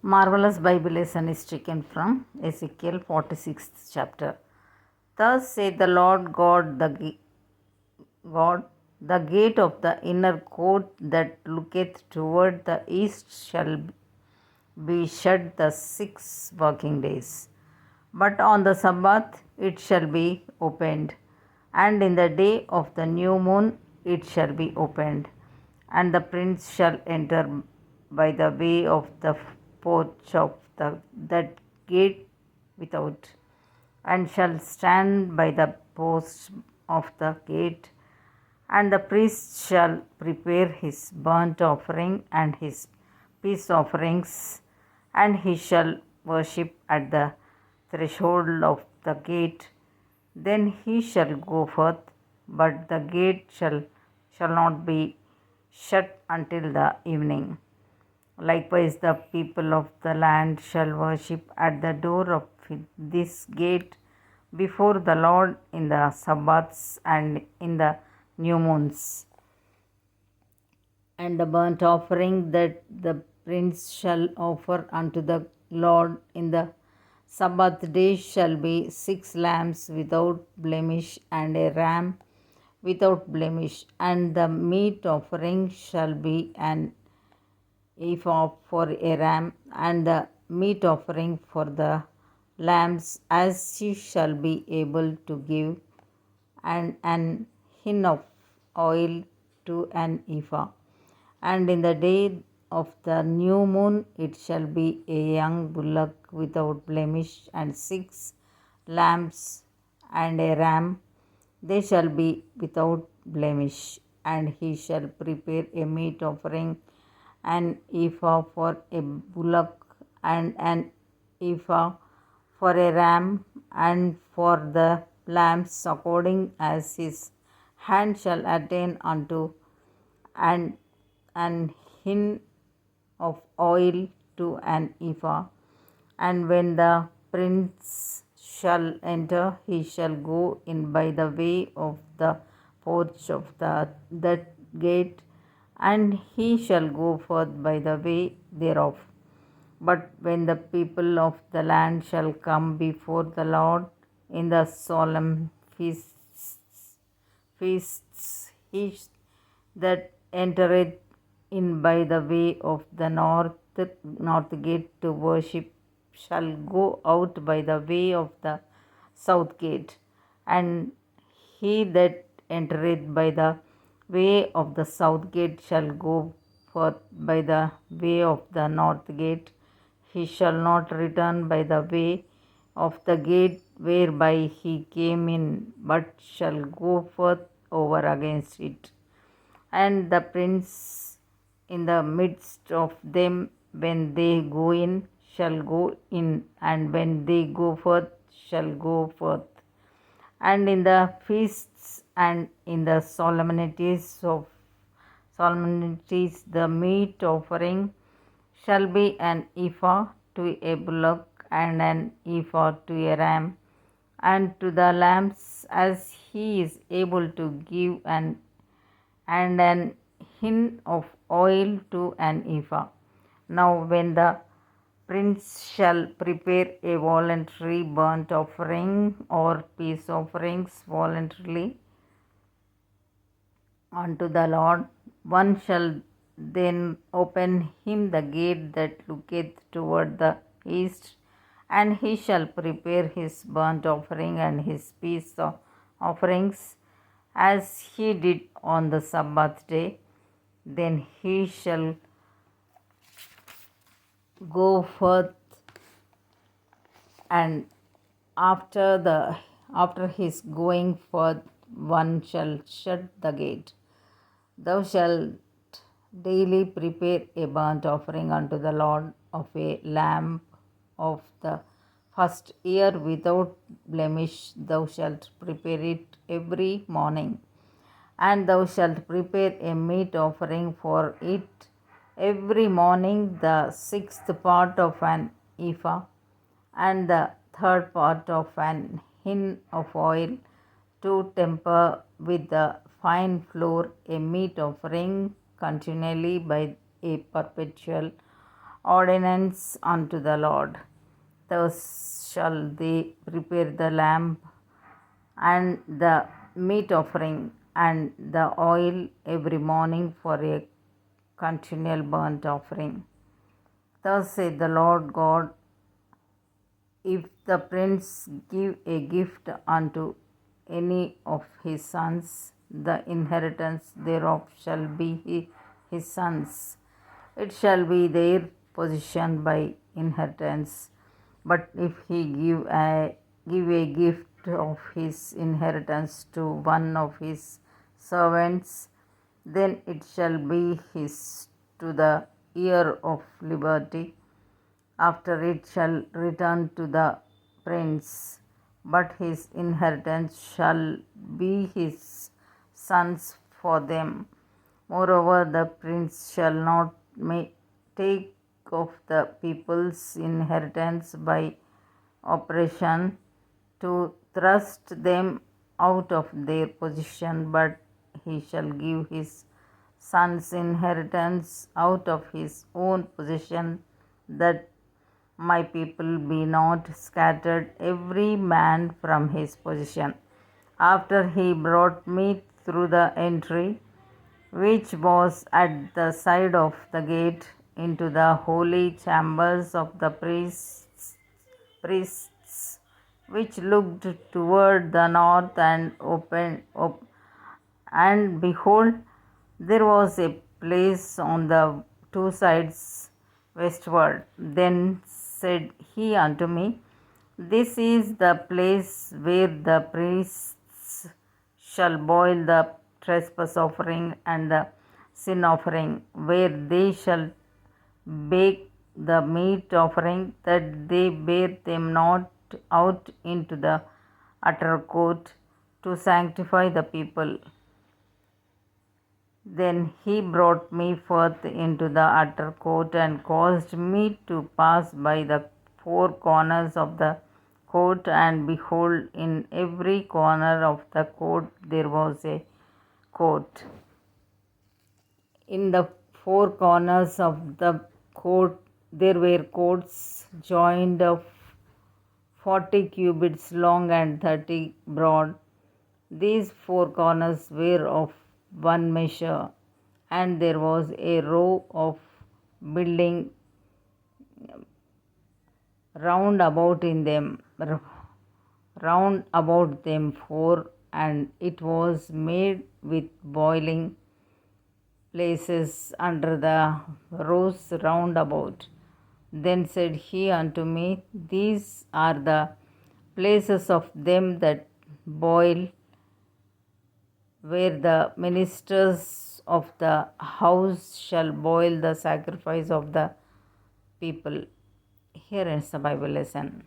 Marvelous Bible lesson is taken from Ezekiel 46th chapter. Thus saith the Lord God, the gate of the inner court that looketh toward the east shall be shut the 6 working days. But on the Sabbath it shall be opened, and in the day of the new moon it shall be opened, and the prince shall enter by the way of the porch of that gate without, and shall stand by the post of the gate, and the priest shall prepare his burnt offering and his peace offerings, and he shall worship at the threshold of the gate. Then he shall go forth, but the gate shall not be shut until the evening. Likewise, the people of the land shall worship at the door of this gate before the Lord in the Sabbaths and in the new moons. And the burnt offering that the prince shall offer unto the Lord in the Sabbath day shall be 6 lambs without blemish, and a ram without blemish, and the meat offering shall be an ephah for a ram, and the meat offering for the lambs as she shall be able to give, and an hin of oil to an ephah. And in the day of the new moon it shall be a young bullock without blemish, and 6 lambs and a ram, they shall be without blemish. And he shall prepare a meat offering, an ephah for a bullock, and an ephah for a ram, and for the lambs according as his hand shall attain unto, and an hin of oil to an ephah. And when the prince shall enter, he shall go in by the way of the porch of that gate, and he shall go forth by the way thereof. But when the people of the land shall come before the Lord in the solemn feasts, he that entereth in by the way of the north gate to worship shall go out by the way of the south gate, and he that entereth by the way of the south gate shall go forth by the way of the north gate. He shall not return by the way of the gate whereby he came in, but shall go forth over against it. And the prince in the midst of them, when they go in, shall go in, and when they go forth, shall go forth. And in the feasts and in the solemnities, the meat offering shall be an ephah to a bullock, and an ephah to a ram, and to the lambs as he is able to give, and an hin of oil to an ephah. Now, when the prince shall prepare a voluntary burnt offering or peace offerings voluntarily unto the Lord, one shall then open him the gate that looketh toward the east, and he shall prepare his burnt offering and his peace offerings as he did on the Sabbath day. Then he shall go forth, and after his going forth, one shall shut the gate. Thou shalt daily prepare a burnt offering unto the Lord of a lamb of the first year without blemish. Thou shalt prepare it every morning. And thou shalt prepare a meat offering for it every morning, the 6th part of an ephah, and the 3rd part of an hin of oil, to temper with the fine flour a meat offering continually by a perpetual ordinance unto the Lord. Thus shall they prepare the lamb and the meat offering and the oil every morning for a continual burnt offering. Thus saith the Lord God, if the prince give a gift unto any of his sons, the inheritance thereof shall be his sons. It shall be their possession by inheritance. But if he give a gift of his inheritance to one of his servants, then it shall be his to the year of liberty. After it shall return to the prince, but his inheritance shall be his sons for them. Moreover, the prince shall not take of the people's inheritance by oppression to thrust them out of their possession, but he shall give his son's inheritance out of his own possession, that my people be not scattered every man from his possession. After he brought me through the entry, which was at the side of the gate, into the holy chambers of the priests, which looked toward the north, and behold, there was a place on the two sides westward. Then said he unto me, this is the place where the priests shall boil the trespass offering and the sin offering, where they shall bake the meat offering, that they bear them not out into the utter court to sanctify the people. Then he brought me forth into the utter court, and caused me to pass by the four corners of the court, and behold, in every corner of the court there was a court. In the four corners of the court there were courts joined of 40 cubits long and 30 broad. These four corners were of one measure, and there was a row of building round about them four, and it was made with boiling places under the rows round about. Then said he unto me, these are the places of them that boil, where the ministers of the house shall boil the sacrifice of the people. Here ends the Bible lesson.